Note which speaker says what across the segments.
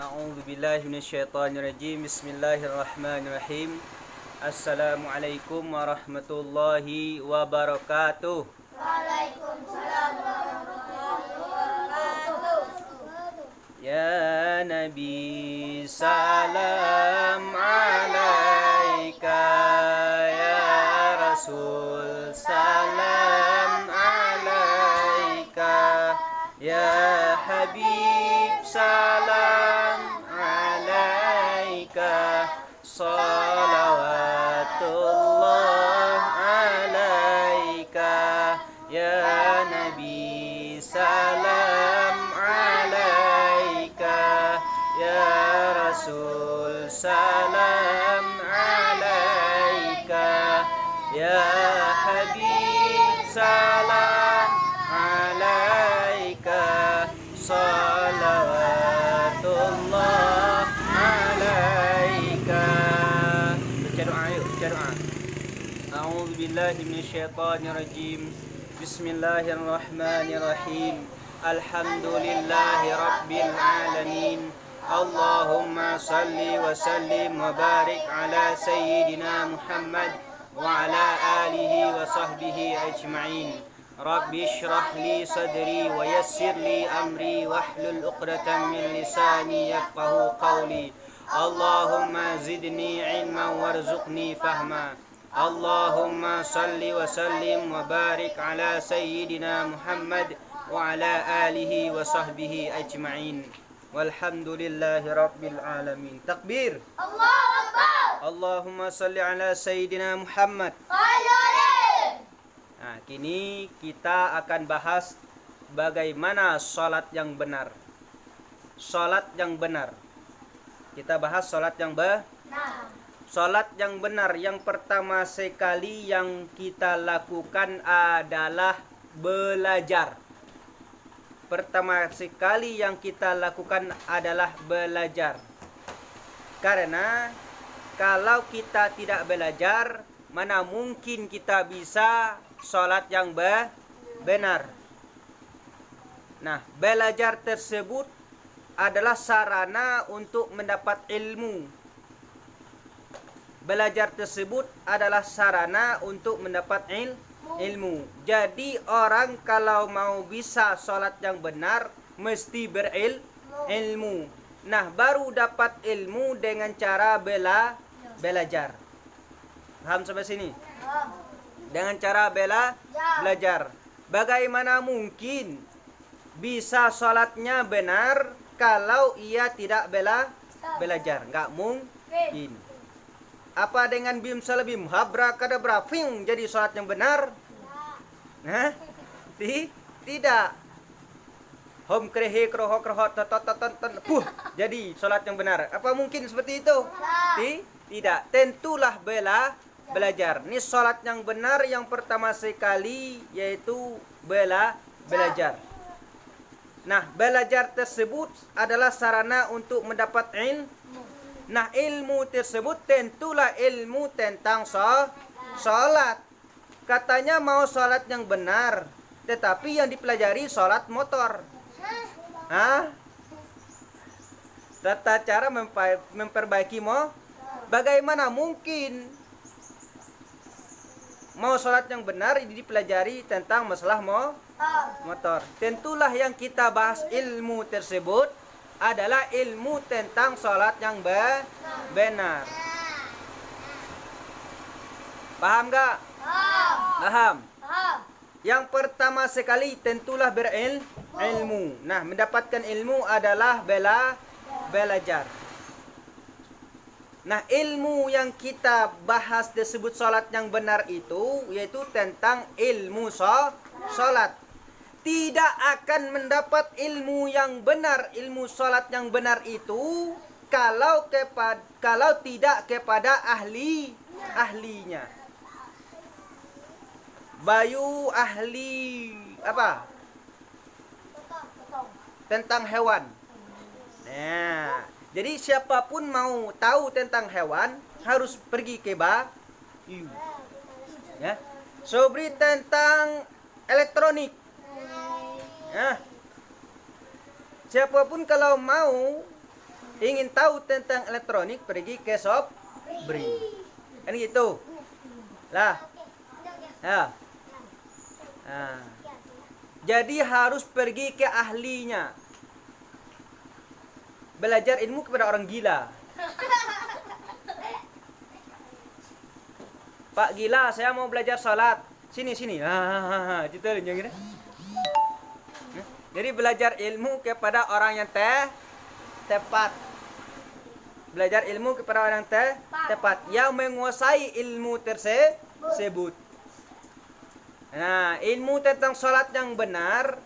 Speaker 1: A'udzu billahi minasyaitonir rajim. Bismillahirrahmanirrahim. Assalamualaikum warahmatullahi wabarakatuh.
Speaker 2: Waalaikumsalam warahmatullahi wabarakatuh.
Speaker 1: Ya Nabi salam alaika, ya Rasul salam alaika, ya Habib salam alaika, salawatullah alaika, ya Nabi salam alaika, ya Rasul salam alaika, ya Habib salam alaika, salawatullah alaika. Baca doa, yuk baca doa. A'udzu billahi minasyaitonir rajim. Bismillahirrahmanirrahim. Alhamdulillahi rabbil alamin. Allahumma salli wa sallim wa barik ala sayyidina Muhammad wa ala alihi wa sahbihi ajma'in. Rabbi shrah li sadri wa yassir li amri wahlul 'uqdatam min lisani yafqahu qawli. Allahumma zidni ilman warzuqni fahma. Allahumma salli wa sallim wa barik ala sayyidina Muhammad wa ala alihi wa sahbihi ajma'in. Walhamdulillahi rabbil alamin. Takbir.
Speaker 2: Allahu Akbar.
Speaker 1: Allahumma salli ala sayyidina Muhammad.
Speaker 2: Sallallahu.
Speaker 1: Nah, kini kita akan bahas bagaimana sholat yang benar. Sholat yang benar. Kita bahas sholat yang benar. Sholat yang benar yang pertama sekali yang kita lakukan adalah belajar. Pertama sekali yang kita lakukan adalah belajar. Karena kalau kita tidak belajar, mana mungkin kita bisa sholat yang benar. Nah, belajar tersebut adalah sarana untuk mendapat ilmu. Belajar tersebut adalah sarana untuk mendapat ilmu. Jadi orang kalau mau bisa sholat yang benar mesti berilmu. Nah, baru dapat ilmu dengan cara belajar. Paham sampai sini? Dengan cara belajar. Bagaimana mungkin bisa sholatnya benar kalau ia tidak belajar? Nggak mungkin. Apa dengan bim salabim habrakadabra fing jadi sholat yang benar? Nah, tidak. Hom krehe kroho kroho jadi sholat yang benar. Apa mungkin seperti itu? Tidak. Tentulah belajar. Ini sholat yang benar yang pertama sekali yaitu belajar. Nah, belajar tersebut adalah sarana untuk mendapat ilmu. Nah, ilmu tersebut tentulah ilmu tentang sholat. Katanya mau sholat yang benar, tetapi yang dipelajari sholat motor. Tata cara memperbaiki bagaimana mungkin mau sholat yang benar dipelajari tentang masalah motor. Tentulah yang kita bahas ilmu tersebut adalah ilmu tentang sholat yang benar. Paham gak? Paham. Yang pertama sekali tentulah berilmu. Nah, mendapatkan ilmu adalah belajar. Nah, ilmu yang kita bahas disebut sholat yang benar itu yaitu tentang ilmu sholat. Tidak akan mendapat ilmu yang benar, ilmu sholat yang benar itu kalau tidak kepada ahlinya. Bayu ahli apa? Tentang hewan. Nah, jadi siapapun mau tahu tentang hewan harus pergi ke bayu. Ya. Sobri tentang elektronik. Ya. Siapapun kalau mau Ingin tahu tentang elektronik, pergi ke Sobri. Kan gitu. Lah. Ya. Nah. Jadi harus pergi ke ahlinya. Belajar ilmu kepada orang gila. Pak gila, saya mau belajar salat. Sini sini. Gitu yang gini. Jadi belajar ilmu kepada orang yang tepat. Belajar ilmu kepada orang yang tepat, yang menguasai ilmu tersebut. Nah, ilmu tentang salat yang benar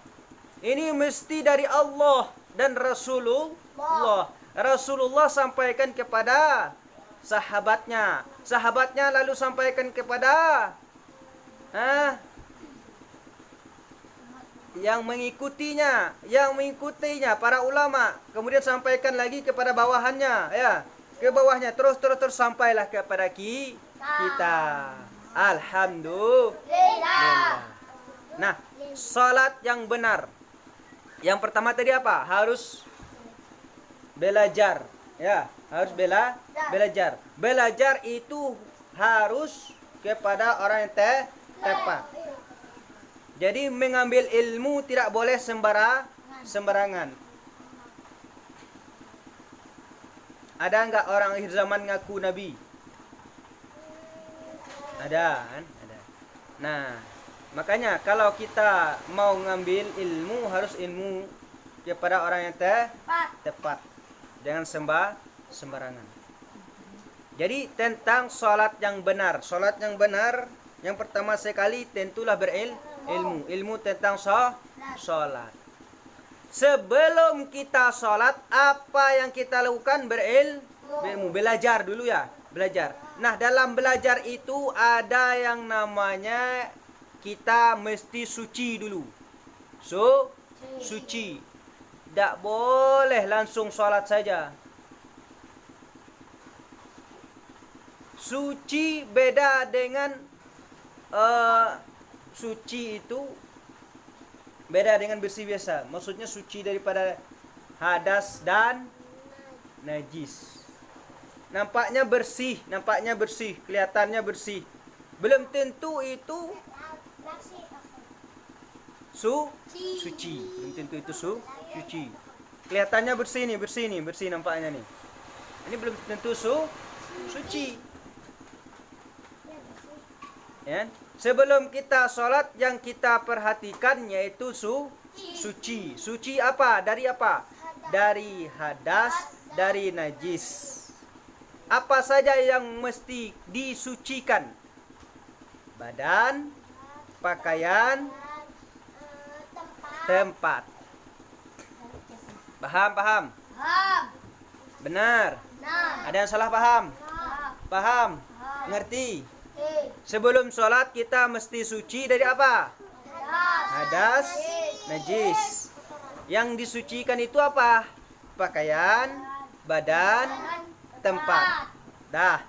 Speaker 1: ini mesti dari Allah dan Rasulullah. Rasulullah sampaikan kepada sahabatnya. Sahabatnya lalu sampaikan kepada yang mengikutinya para ulama, kemudian sampaikan lagi kepada bawahannya, ya, ke bawahnya, terus sampailah kepada kita. Alhamdulillah. Nah, salat yang benar, yang pertama tadi apa? Harus belajar, ya, harus belajar. Belajar itu harus kepada orang yang tepat. Jadi mengambil ilmu tidak boleh sembarangan. Ada enggak orang akhir zaman ngaku nabi? Ada kan? Ada. Nah, makanya kalau kita mau ngambil ilmu harus ilmu kepada orang yang tepat. Jangan sembarangan. Jadi tentang salat yang benar. Salat yang benar yang pertama sekali tentulah ilmu tentang salat. Sebelum kita salat, apa yang kita lakukan? Berilmu, belajar dulu ya, belajar. Nah, dalam belajar itu ada yang namanya kita mesti suci dulu. Suci. Tidak boleh langsung salat saja. Suci beda dengan suci itu beda dengan bersih biasa. Maksudnya suci daripada hadas dan najis. Nampaknya bersih, kelihatannya bersih. Belum tentu itu suci. Belum tentu itu suci. Kelihatannya bersih nampaknya nih. Ini belum tentu suci. Ya. Sebelum kita sholat yang kita perhatikan yaitu suci. Suci apa? Dari apa? Dari hadas, dari najis. Apa saja yang mesti disucikan? Badan, pakaian, tempat. Paham? Benar? Ada yang salah paham? Paham? Ngerti? Sebelum sholat kita mesti suci dari apa? Hadas, najis. Yang disucikan itu apa? Pakaian, badan, tempat. Dah.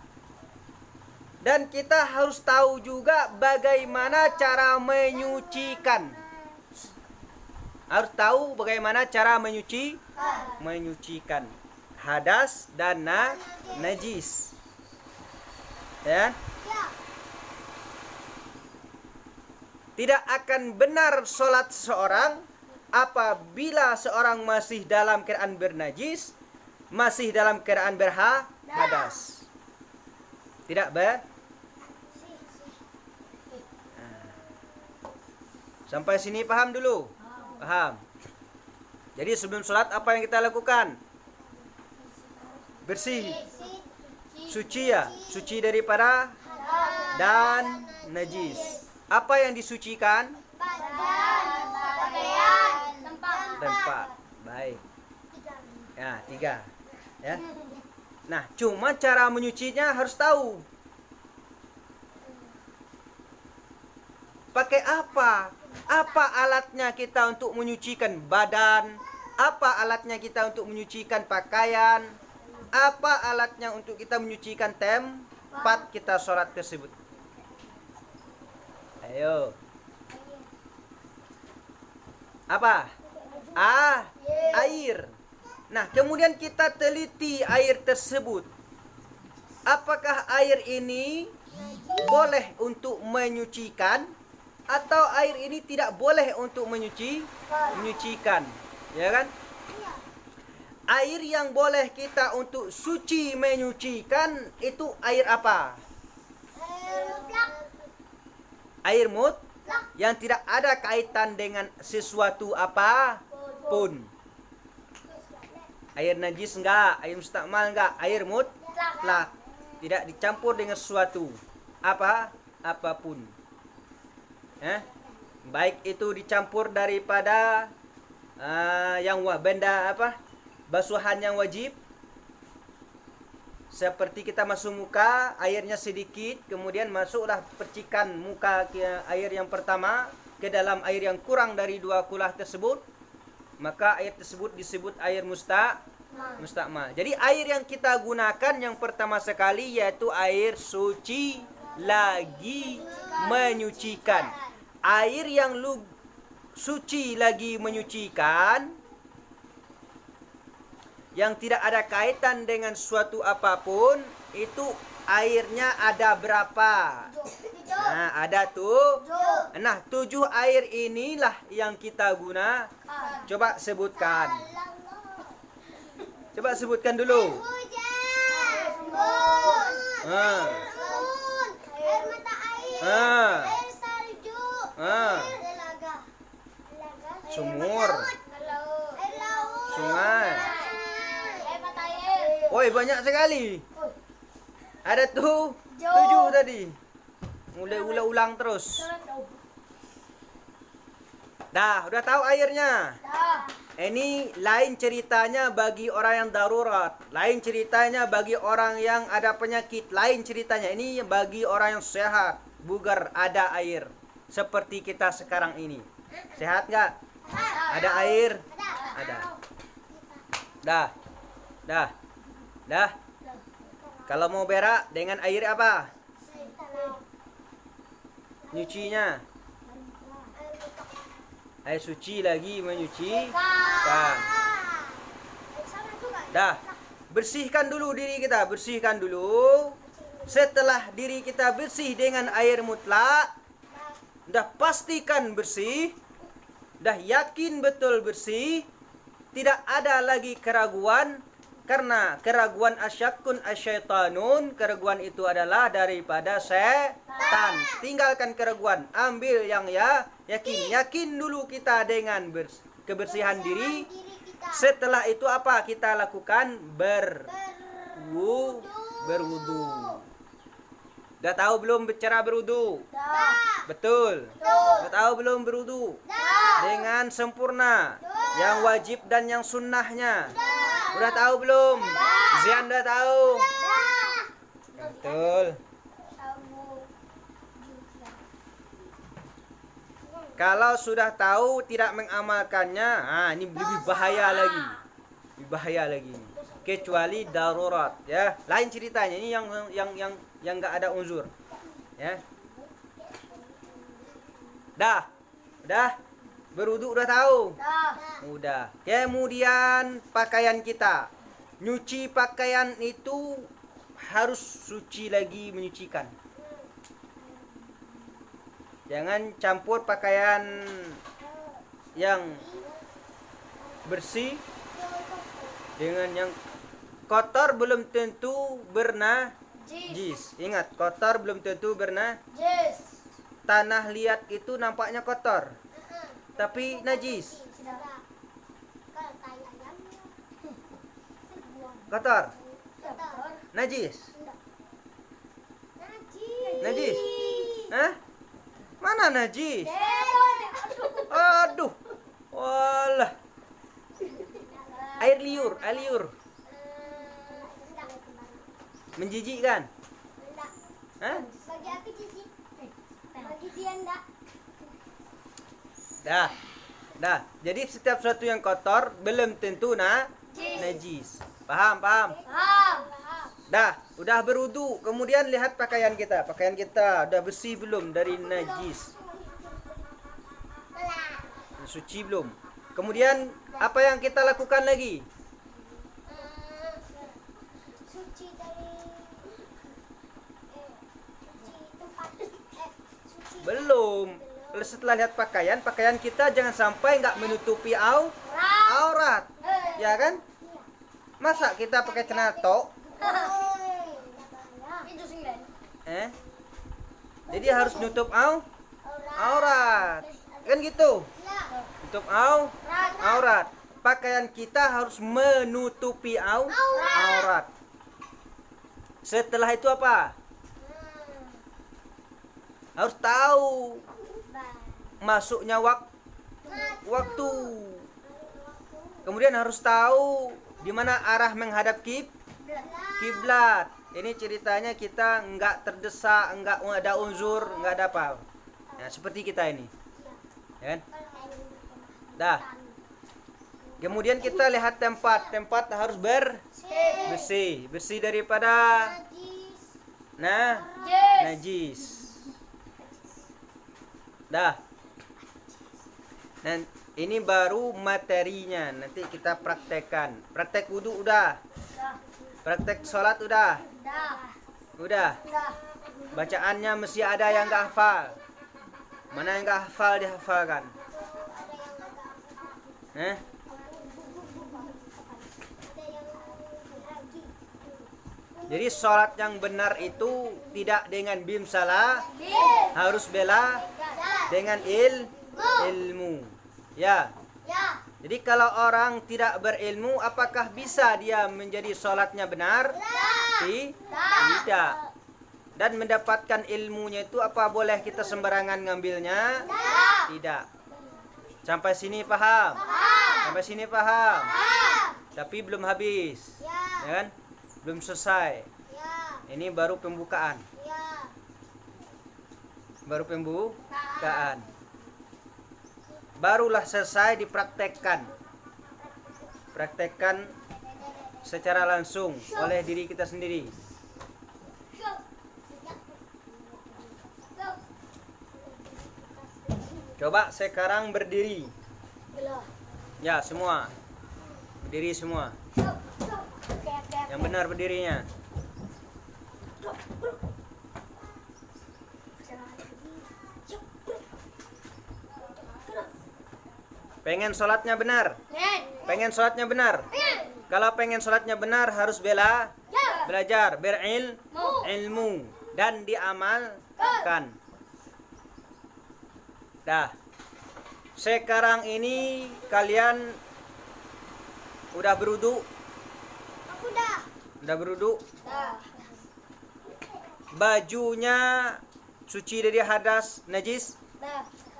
Speaker 1: Dan kita harus tahu juga bagaimana cara menyucikan. Harus tahu bagaimana cara menyucikan hadas dan najis. Ya. Tidak akan benar sholat seseorang apabila seorang masih dalam keadaan bernajis, masih dalam keadaan berhadas. Tidak Sampai sini paham dulu? Paham. Jadi sebelum sholat apa yang kita lakukan? Bersih. Suci ya. Suci daripada dan najis. Apa yang disucikan?
Speaker 2: Badan, pakaian,
Speaker 1: tempat. Baik. Ya, 3. Ya. Nah, cuma cara menyucinya harus tahu. Pakai apa? Apa alatnya kita untuk menyucikan badan? Apa alatnya kita untuk menyucikan pakaian? Apa alatnya untuk kita menyucikan tempat kita sholat tersebut? Ayo. Apa? Air. Nah, kemudian kita teliti air tersebut. Apakah air ini boleh untuk menyucikan atau air ini tidak boleh untuk menyucikan, ya kan? Air yang boleh kita untuk suci menyucikan itu air apa? Air mutlak yang tidak ada kaitan dengan sesuatu apapun. Air najis enggak, air mustakmal enggak, air mutlak tidak dicampur dengan sesuatu apapun. Baik itu dicampur daripada benda basuhan yang wajib, seperti kita masuk muka, airnya sedikit, kemudian masuklah percikan muka air yang pertama ke dalam air yang kurang dari 2 kulah tersebut, maka air tersebut disebut air mustakmal. Jadi air yang kita gunakan yang pertama sekali yaitu air suci lagi menyucikan. Air yang suci lagi menyucikan, yang tidak ada kaitan dengan suatu apapun, itu airnya ada berapa? Nah, ada tuh. Nah, 7 air inilah yang kita guna. Coba sebutkan. Coba sebutkan dulu.
Speaker 2: Air mata air. Air salju. Air telaga.
Speaker 1: Sumur.
Speaker 2: Air laut.
Speaker 1: Sungai.
Speaker 2: Air mata air.
Speaker 1: Woi, banyak sekali. Ada tuh 7 tadi. Mulai ulang terus. Dah, udah tahu airnya. Ini lain ceritanya bagi orang yang darurat, lain ceritanya bagi orang yang ada penyakit, lain ceritanya. Ini bagi orang yang sehat, bugar, ada air. Seperti kita sekarang ini. Sehat nggak? Ada air? Ada. Dah. Kalau mau berak dengan air apa? Nyucinya. Air suci lagi menyucikan. Dah. Bersihkan dulu diri kita, bersihkan dulu. Setelah diri kita bersih dengan air mutlak, dah pastikan bersih, dah yakin betul bersih, tidak ada lagi keraguan, karena keraguan asyakun asyaitanun, keraguan itu adalah daripada setan. Tinggalkan keraguan, ambil yang yakin dulu kita dengan kebersihan diri. Setelah itu apa kita lakukan? Berwudu. Udah tahu belum cara berwudu? Betul. Udah tahu belum berwudu? Dengan sempurna, yang wajib dan yang sunnahnya. Udah tahu belum? Zian udah tahu? Betul. Kalau sudah tahu tidak mengamalkannya, ini lebih bahaya lagi. Lebih bahaya lagi. Kecuali darurat, ya. Lain ceritanya, ini yang enggak ada uzur. Ya. Udah. Berwudu udah tahu? Udah. Kemudian pakaian kita. Nyuci pakaian itu harus suci lagi menyucikan. Jangan campur pakaian yang bersih dengan yang kotor, belum tentu bernajis. Ingat, kotor belum tentu bernajis. Tanah liat itu nampaknya kotor, tapi najis. Kotor. Najis. Najis. Hah? Mana najis? Aduh. Walah. Air liur. Menjijikkan? Hah?
Speaker 2: Bagi aku jijik. Bagi dia enggak.
Speaker 1: Dah. Jadi setiap sesuatu yang kotor belum tentu najis. Paham? Dah, udah berwudu. Kemudian lihat pakaian kita. Pakaian kita udah bersih belum dari najis? Suci belum? Kemudian apa yang kita lakukan lagi?
Speaker 2: suci dari suci tempat suci
Speaker 1: Belum. Setelah lihat pakaian, pakaian kita jangan sampai nggak menutupi aurat. Ya kan? Masa kita pakai celana tok?
Speaker 2: Itu singlet.
Speaker 1: Jadi harus nutup aurat. Kan gitu. Nutup aurat. Pakaian kita harus menutupi aurat. Setelah itu apa? Harus tahu masuknya waktu. Kemudian harus tahu di mana arah menghadap kiblat. Ini ceritanya kita enggak terdesak, enggak ada uzur, enggak ada apa. Nah, seperti kita ini. Ya kan? Dah. Kemudian kita lihat tempat harus bersih daripada najis. Dah. Dan ini baru materinya, nanti kita praktekkan. Praktek wudhu udah. Praktek sholat udah. Bacaannya mesti ada yang gak hafal. Mana yang gak hafal dihafalkan. Jadi sholat yang benar itu tidak dengan bim salah, harus bela dengan ilmu. Ya. Jadi kalau orang tidak berilmu, apakah bisa dia menjadi sholatnya benar? Tidak. Dan mendapatkan ilmunya itu apa boleh kita sembarangan ngambilnya? Tidak. Sampai sini paham? Sampai sini paham? Tapi belum habis. Ya kan? Belum selesai. Ini baru pembukaan. Barulah selesai dipraktekkan. Praktekkan secara langsung oleh diri kita sendiri. Coba sekarang berdiri. Ya, semua. Berdiri semua. Yang benar berdirinya. Pengen sholatnya benar? Pengen sholatnya benar? Kalau pengen sholatnya benar harus belajar, berilmu dan diamalkan. Dah. Sekarang ini kalian udah berwudu? Udah berwudu? Bajunya suci dari hadas najis?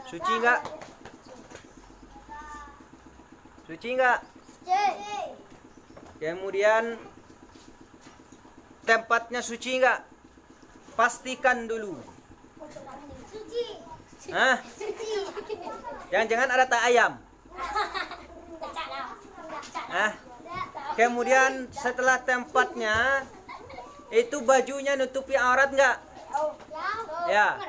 Speaker 1: Suci enggak? Suci enggak? Kemudian tempatnya suci enggak? Pastikan dulu. Jangan-jangan ada tak ayam. Kemudian setelah tempatnya itu bajunya nutupi aurat enggak? Ya.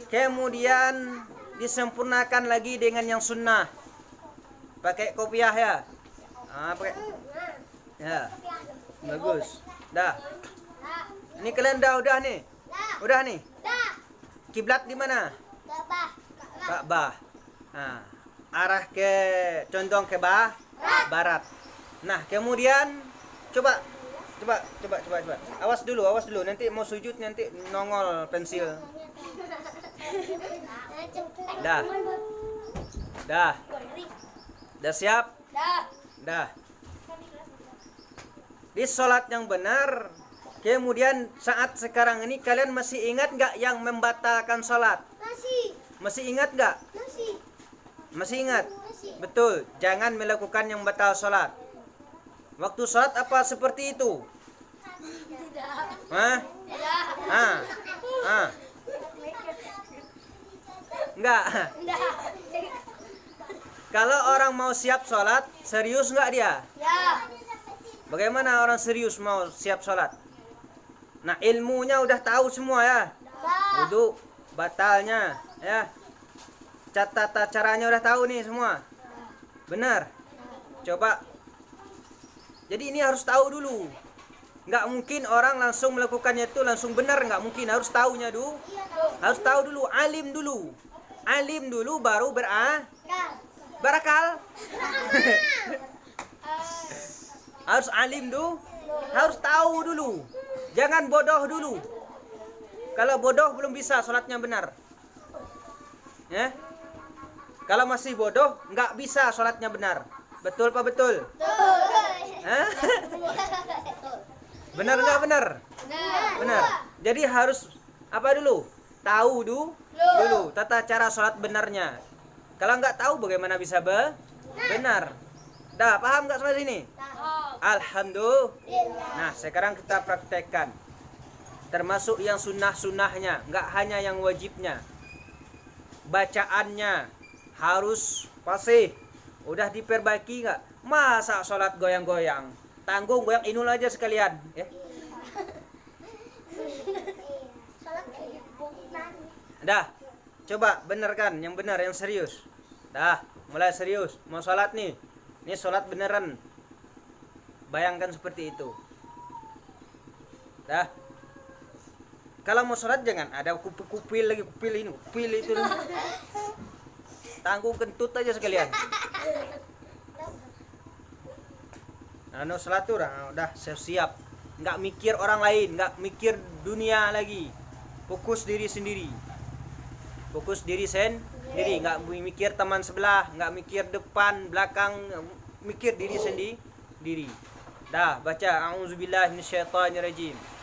Speaker 1: Kemudian disempurnakan lagi dengan yang sunnah. Pakai kopiah ya. Pakai. Ya. Bagus. Dah. Ini kalian udah nih. Udah nih. Kiblat di mana? Ka'bah. Arah ke condong ke barat. Nah, kemudian coba. Awas dulu. Nanti mau sujud nanti nongol pensil. Dah. Dah siap? Dah. Di sholat yang benar. Kemudian saat sekarang ini kalian masih ingat nggak yang membatalkan sholat? Masih ingat nggak? Masih ingat? Betul. Jangan melakukan yang batal sholat. Waktu sholat apa seperti itu? Enggak. Kalau orang mau siap sholat, serius nggak dia? Bagaimana orang serius mau siap sholat? Nah, ilmunya udah tahu semua ya. Wudu, batalnya, ya. Tata caranya udah tahu nih semua. Benar. Coba. Jadi ini harus tahu dulu. Nggak mungkin orang langsung melakukannya itu langsung benar, nggak mungkin. Harus tahunya dulu. Harus tahu dulu, alim dulu. Alim dulu baru berakal. Harus alim dulu. Harus tahu dulu. Jangan bodoh dulu. Kalau bodoh belum bisa sholatnya benar. Ya? Kalau masih bodoh nggak bisa sholatnya benar. Betul apa betul? Hah? Benar nggak benar? Benar. Jadi harus apa dulu? Tahu dulu tata cara sholat benarnya. Kalau nggak tahu bagaimana bisa benar? Dah paham nggak sampai sini? Alhamdulillah. Nah sekarang kita praktekkan. Termasuk yang sunnah-sunnahnya, nggak hanya yang wajibnya. Bacaannya harus fasih. Udah diperbaiki nggak? Masa sholat goyang-goyang? Tanggung goyang inul aja sekalian. Ya. Dah, coba benerkan yang benar, yang serius. Dah, mulai serius. Mau sholat nih. Ini sholat beneran. Bayangkan seperti itu. Dah. Kalau mau sholat jangan ada kupil lagi, kupil itu. Tanggung kentut aja sekalian. Nah, sholat tuh udah siap. Nggak mikir orang lain, nggak mikir dunia lagi. Fokus diri sendiri. Fokus diri sendiri, nggak mikir teman sebelah, nggak mikir depan, belakang, mikir diri sendiri. Dah, baca a'udzubillahi minasyaitonirrajim.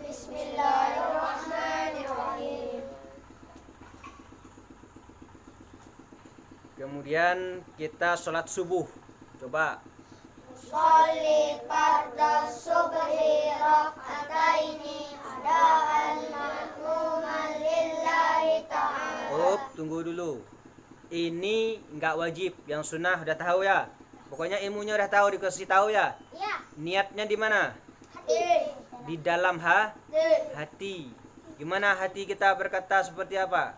Speaker 1: Bismillahirrahmanirrahim. Kemudian kita sholat subuh. Coba.
Speaker 2: Sholli fardhu subhi rak'ataini ada'an ma'muman lillahi ta'ala.
Speaker 1: Tunggu dulu. Ini nggak wajib, yang sunnah udah tahu ya. Pokoknya ilmunya udah tahu, dikasih tahu ya.
Speaker 2: Ya.
Speaker 1: Niatnya di mana?
Speaker 2: Hati.
Speaker 1: Di dalam hati. Gimana hati kita berkata seperti apa?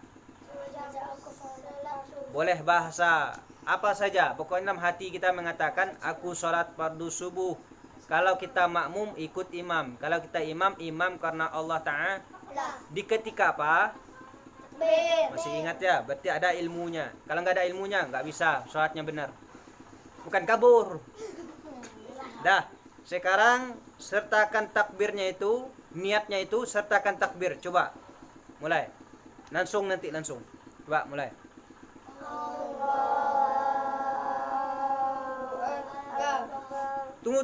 Speaker 1: Boleh bahasa apa saja. Pokoknya dalam hati kita mengatakan aku sholat fardu subuh. Kalau kita makmum ikut imam. Kalau kita imam karena Allah Ta'ala. Di ketika apa? Masih ingat ya? Berarti ada ilmunya. Kalau nggak ada ilmunya nggak bisa sholatnya benar. Bukan kabur. Dah. Sekarang sertakan takbirnya itu, niatnya itu sertakan takbir. Coba. Mulai. Langsung. Coba mulai.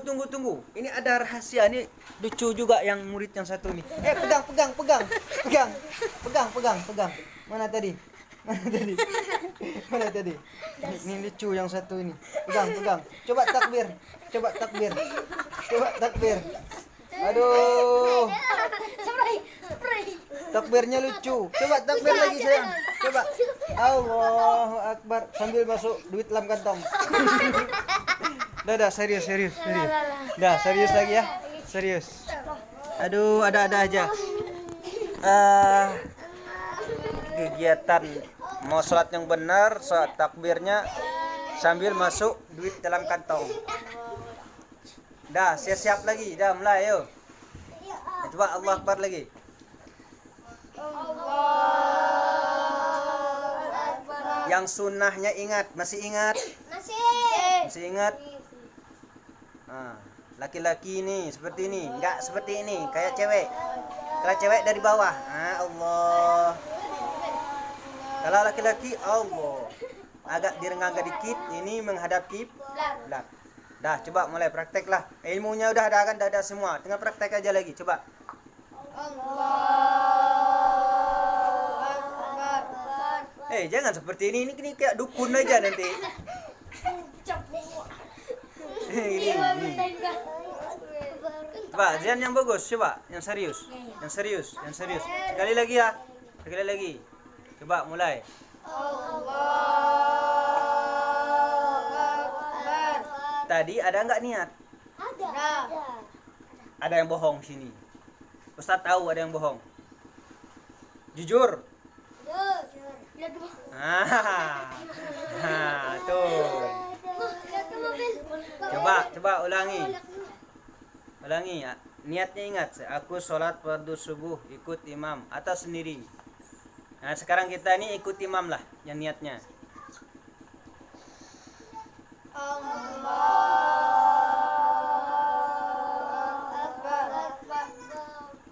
Speaker 1: Tunggu. Ini ada rahasia nih. Lucu juga yang murid yang satu nih. Pegang. Mana tadi? Ini lucu yang satu ini. Pegang. Coba takbir. Aduh. Takbirnya lucu. Coba takbir lagi sayang. Coba. Allahu Akbar sambil masuk duit dalam kantong. Dah serius. Dah serius lagi ya. Serius. Aduh, ada aja. Kegiatan mau sholat yang benar, sholat takbirnya sambil masuk duit dalam kantong. Dah, siap lagi. Dah mulai yuk. Coba Allah Akbar lagi. Yang sunnahnya ingat, masih ingat? Masih ingat? Laki-laki ini seperti ini, enggak seperti ini, kayak cewek. Kalau cewek dari bawah, Allah. Kalau laki-laki, Allah. Agak direnggang dikit, ini menghadap kiblat. Dah, coba mulai praktek lah. Ilmunya udah ada semua. Tinggal praktek aja lagi, coba. Jangan seperti ini kayak dukun aja nanti. Ini. Coba, jangan yang bagus, coba, yang serius. Sekali lagi ya. Coba mulai. Tadi ada nggak niat? Ada yang bohong sini. Ustaz tahu ada yang bohong. Jujur. Tuh. Coba ulangi. Ulangi ya. Niatnya ingat, aku sholat fardu subuh ikut imam atau sendiri. Nah sekarang kita ini ikut imam lah yang niatnya.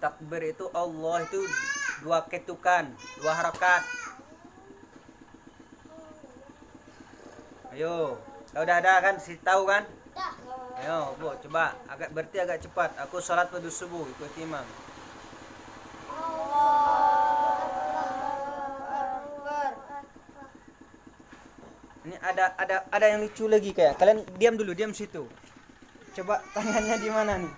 Speaker 1: Takbir itu Allah itu 2 ketukan, 2 harakat. Ayo, kau udah ada kan? Si tahu kan? Ayo, Bu, coba berarti agak cepat. Aku sholat fardu subuh ikut imam. Ini ada yang lucu lagi kayak. Kalian diam dulu, diam situ. Coba tangannya di mana nih?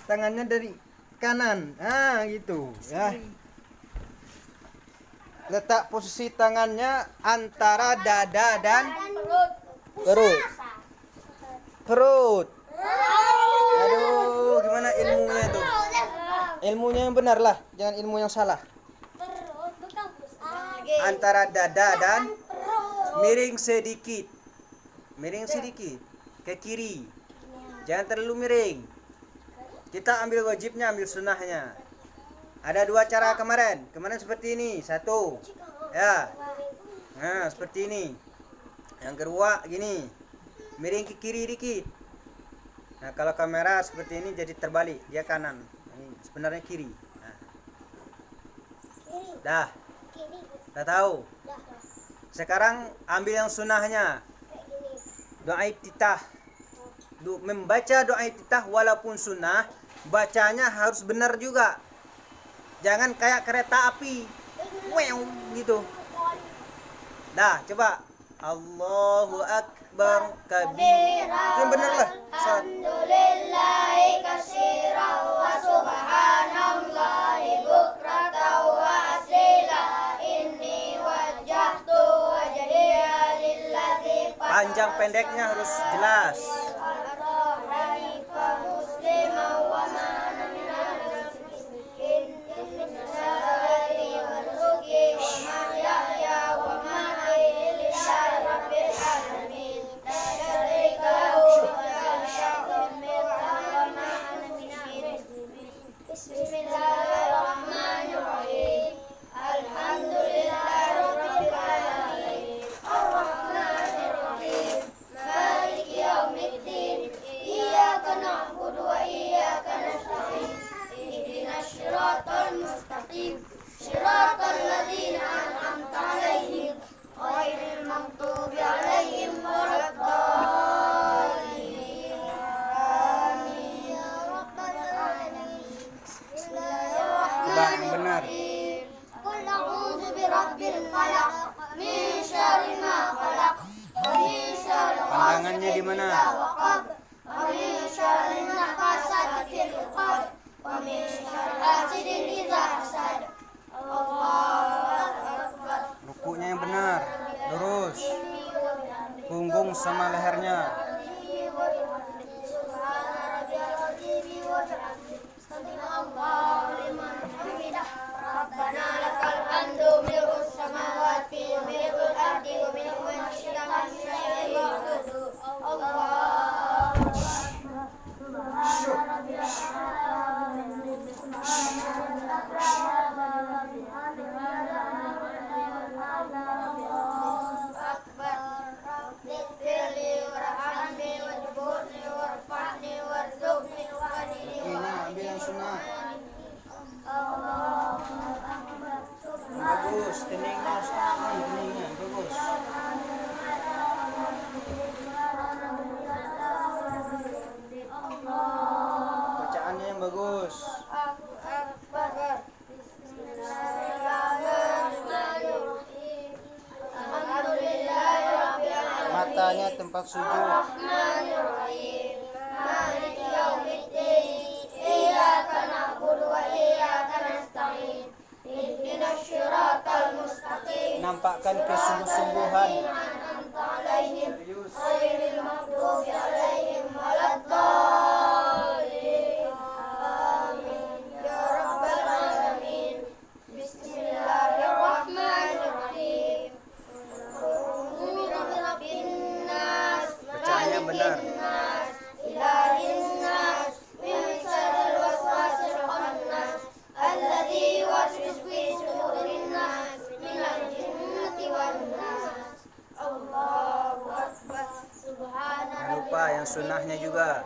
Speaker 1: Tangannya dari kanan. Ah, gitu. Ya. Letak posisi tangannya antara dada dan perut. Aduh, gimana ilmunya tuh? Ilmunya yang benar lah, jangan ilmu yang salah. Antara dada dan miring sedikit ke kiri. Jangan terlalu miring. Kita ambil wajibnya, ambil sunnahnya. Ada 2 cara kemarin seperti ini. 1 ya, nah seperti ini. Yang kedua gini, miring ke kiri dikit. Nah kalau kamera seperti ini jadi terbalik, dia kanan, ini sebenarnya kiri. Dah tahu. Sekarang ambil yang sunnahnya, doa iftitah. Membaca doa iftitah walaupun sunnah, bacanya harus benar juga. Jangan kayak kereta api, wow gitu. Dah coba, Allahu Akbar kabira. Itu yang benar lah.
Speaker 2: Alhamdulillahi katsiran wa subhanallahi bukratan wa asila. Inni wajjahtu wajhiya lillazi
Speaker 1: Panjang pendeknya harus jelas.
Speaker 2: Bismillahirrahmanirrahim. Alhamdulillahirabbil alamin. Arrahmanirrahim. Maliki yaumiddin. Iyyaka na'budu wa iyyaka nasta'in. Ihdinas siratal mustaqim. Siratal ladzina an'amta 'alaihim ghairil maghdubi 'alaihim waladdallin. Amin ya rabbal alamin.
Speaker 1: Coba yang benar.
Speaker 2: Qul a'udzu birabbil falaq min syarri ma khalaq wa min syarri
Speaker 1: Pandangannya di mana?
Speaker 2: waqab wa min syarri nafasati fil 'uqad wa min syarri hasidin idza hasad. Allahu akbar.
Speaker 1: Rukunya yang benar, lurus. Punggung sama lehernya.
Speaker 2: Subhana rabbiyal azim wa bihamdihi. Allahu liman hamidah. Rabbana lakal hamdu mil'us samawati wa mil'ul ardi wa mil'u ma syi'ta min syai'in ba'du. Allahu akbar. Subhana rabbiyal akbar. Rabbifirli warhamni wajburni warfa'ni warzuqni wahdini
Speaker 1: Ini ambil yang sunnah.
Speaker 2: Allahu akbar.
Speaker 1: Bagus, keningnya setengah nih, keningnya bagus. Bacaannya yang bagus.
Speaker 2: Allahu akbar. Bismillahirrahmanirrahim. Alhamdulillahirabbil alamin.
Speaker 1: Matanya tempat sujud.
Speaker 2: Arrahmanirrahim. Maliki yaumiddin. Iyyaka na'budu wa iyyaka nasta'in. Ihdinas siratal mustaqim.
Speaker 1: Nampakkan kesungguh-sungguhan.
Speaker 2: An'amta 'alaihim
Speaker 1: Serius.
Speaker 2: ghairil maghdubi 'alaihim waladdallin. Amin ya rabbal alamin. Bismillahirrahmanirrahim. A'udzu birabbin nas.
Speaker 1: Bacaannya benar.
Speaker 2: Malikin nas.
Speaker 1: lupa yang sunnahnya juga.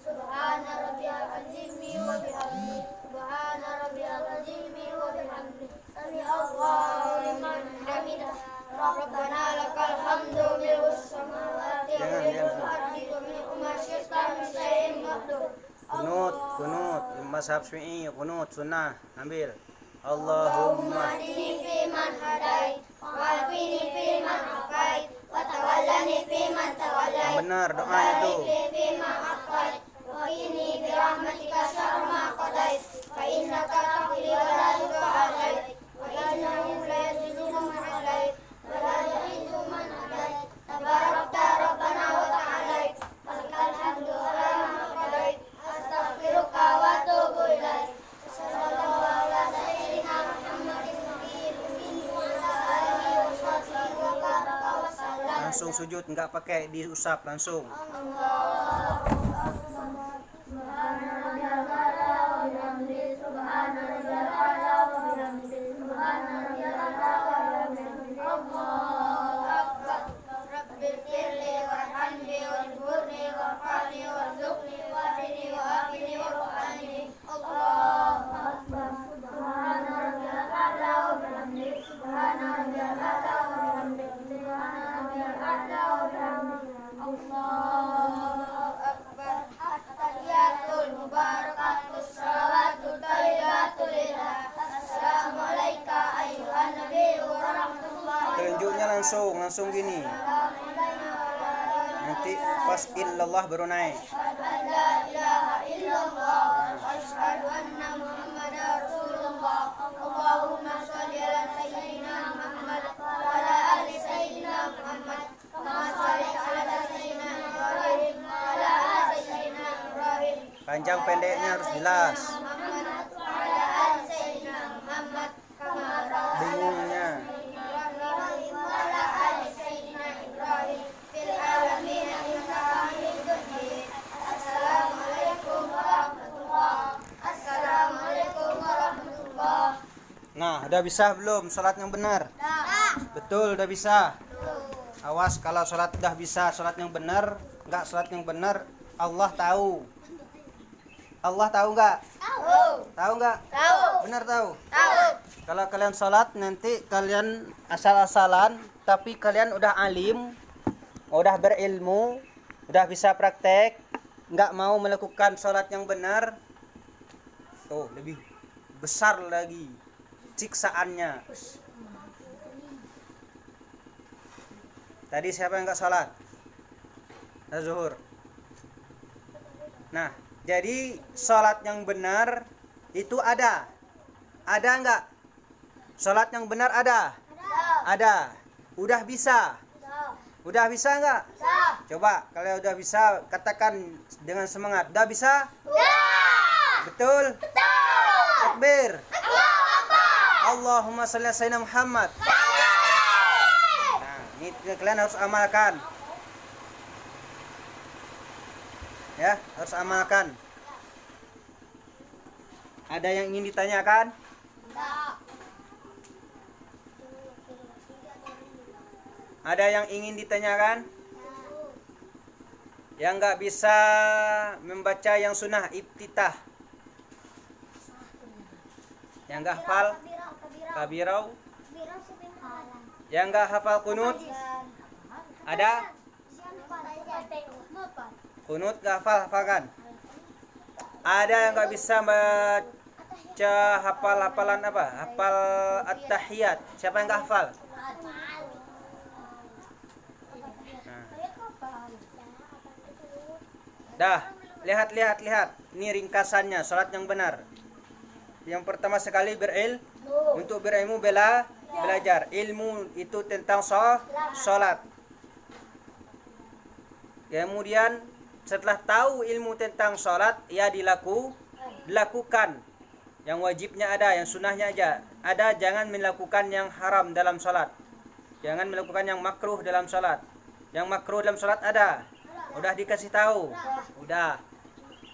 Speaker 2: Subhana rabbiyal azimi wa bihamdi. Subhana rabbiyal azimi wa bihamdi. Sami Allahu liman hamidah. Rabbana lakal hamdu mil'us samawati wa mil'ul ardi wa mil'u ma syi'ta min syai'in ba'du.
Speaker 1: Kunut mazhab Syafi'i, kunut sunnah. Ambil. Allahumma
Speaker 2: Hdini fi man hadait, wa afini fi man afait, wa tawallani fi man tawallait.
Speaker 1: yang benar doa itu.
Speaker 2: Fi ma aqait, wa qini bi rahmatika syarra ma qadait, fa innaka taqdi wa la yuqda alait, wa innahu la yadhillu man alait, wa la yu'izzu man alait. Tabarakta rabbana wa ta'alait, lakal hamdu ala ma qadait, astaghfiruka wa atubu ilaik. Sallallahu ala sayyidina Muhammadin nabiyil ummi wa ala alihi wa sahbihi wa baraka wa sallam.
Speaker 1: Langsung sujud, enggak pakai diusap, langsung. Tunjuknya langsung gini. Nanti pas illallah baru naik.
Speaker 2: La ilaha illallah, asyhadu anna Muhammadar Rasulullah. Allahumma shalli ala sayyidina Muhammad wa ala ali sayyidina Muhammad. Kama shallaita ala sayyidina Ibrahim wa ala ali sayyidina Ibrahim.
Speaker 1: Panjang pendeknya harus jelas.
Speaker 2: Muhammad wa ala ali sayyidina Muhammad. Kama barakta
Speaker 1: Bingungnya.
Speaker 2: Ibrahim wa ala ali sayyidina Ibrahim fil alamin innaka Hamidum Majid. Assalamualaikum warahmatullahi. Assalamualaikum warahmatullahi.
Speaker 1: Nah, udah bisa belum sholat yang benar? Betul, udah bisa. Awas kalau sholat udah bisa, sholat yang benar, enggak sholat yang benar, Allah tahu. Allah tahu enggak?
Speaker 2: Tahu.
Speaker 1: Tahu enggak?
Speaker 2: Tahu.
Speaker 1: Benar tahu.
Speaker 2: Tahu.
Speaker 1: Kalau kalian sholat nanti kalian asal-asalan, tapi kalian udah alim, udah berilmu, udah bisa praktek, nggak mau melakukan sholat yang benar, tuh lebih besar lagi siksaannya. Tadi siapa yang nggak sholat? Zuhur. Nah, jadi sholat yang benar itu ada nggak? Sholat yang benar ada. Udah bisa. Udah bisa nggak? Coba kalau udah bisa katakan dengan semangat. Udah bisa? Betul? Takbir. Allahumma shalli ala sayyidina Muhammad. Nah, ini kalian harus amalkan. Ya, harus amalkan. Ada yang ingin ditanyakan? Ada yang ingin ditanyakan? Yang nggak bisa membaca yang sunnah iftitah, yang nggak hafal kabirau, yang nggak hafal kunut, ada? Kunut nggak hafalkan? Ada yang nggak bisa baca hafalan apa? Hafal at-tahiyat. Siapa yang nggak hafal? Dah, lihat. Ini ringkasannya salat yang benar. Yang pertama sekali untuk berilmu belajar. Ilmu itu tentang salat. Kemudian setelah tahu ilmu tentang salat, ya dilakukan. Yang wajibnya ada, yang sunnahnya aja. Ada, jangan melakukan yang haram dalam salat. Jangan melakukan yang makruh dalam salat. Yang makruh dalam salat ada. Udah dikasih tahu. Udah.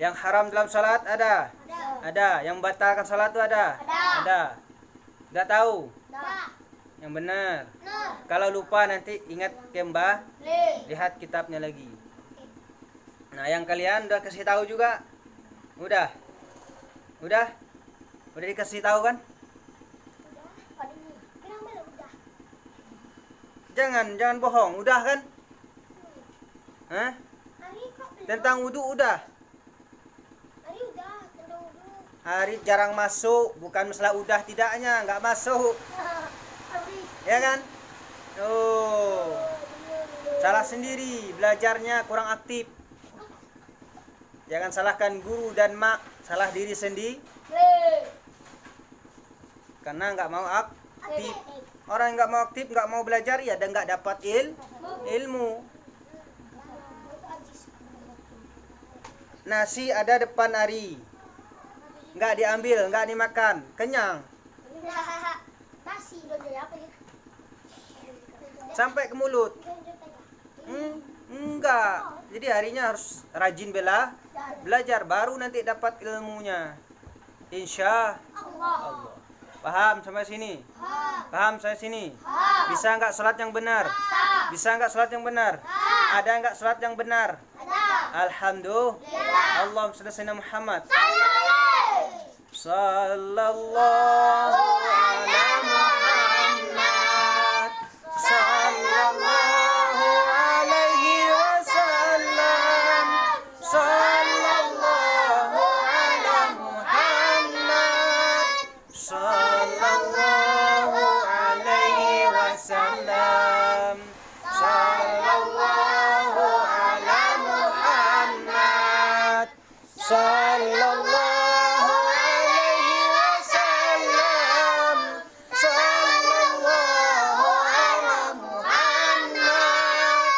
Speaker 1: Yang haram dalam salat ada. Yang batalkan salat itu ada. Enggak tahu? Yang benar. Kalau lupa nanti ingat kembali. Lihat kitabnya lagi. Nah, yang kalian udah kasih tahu juga? Udah? Udah dikasih tahu kan? Jangan bohong, udah kan? Hah? Tentang wudu udah. Hari jarang masuk, bukan masalah udah tidaknya, nggak masuk. Ya kan? Oh. Salah sendiri, belajarnya kurang aktif. Jangan salahkan guru dan mak, salah diri sendiri. Karena nggak mau aktif. Orang yang nggak mau aktif, nggak mau belajar, ya dan nggak dapat ilmu. Nasi ada depan Ari, nggak diambil, nggak dimakan, kenyang. Sampai ke mulut. Enggak. Jadi harinya harus rajin belajar, baru nanti dapat ilmunya. Insya Allah. Paham sampai sini? Paham sampai sini? Bisa nggak sholat yang benar? Bisa nggak sholat yang benar? Ada nggak sholat yang benar? Alhamdulillah. Allahumma shalli ala sayyidina Muhammad. Sallallahu ala Muhammad. Sallallahu alaihi wasallam. Sallallahu ala Muhammad. Sallallahu alaihi wasallam. Sallallahu ala Muhammad. Sallallahu alaihi wasallam. Sallallahu ala Muhammad.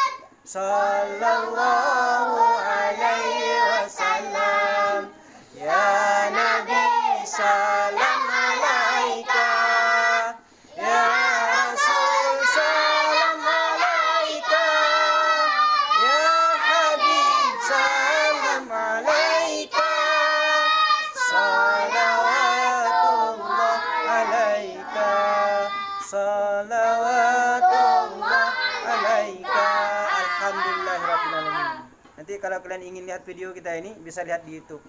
Speaker 1: Sallallahu alaihi wasallam. Ya Nabi salam alaika. Ya Rasul salam alaika. Ya Habib salam alaika. Salawatullah alaika. Salawatullah alaika. Alhamdulillahirabbil alamin. Nanti kalau kalian ingin lihat video kita ini bisa lihat di YouTube.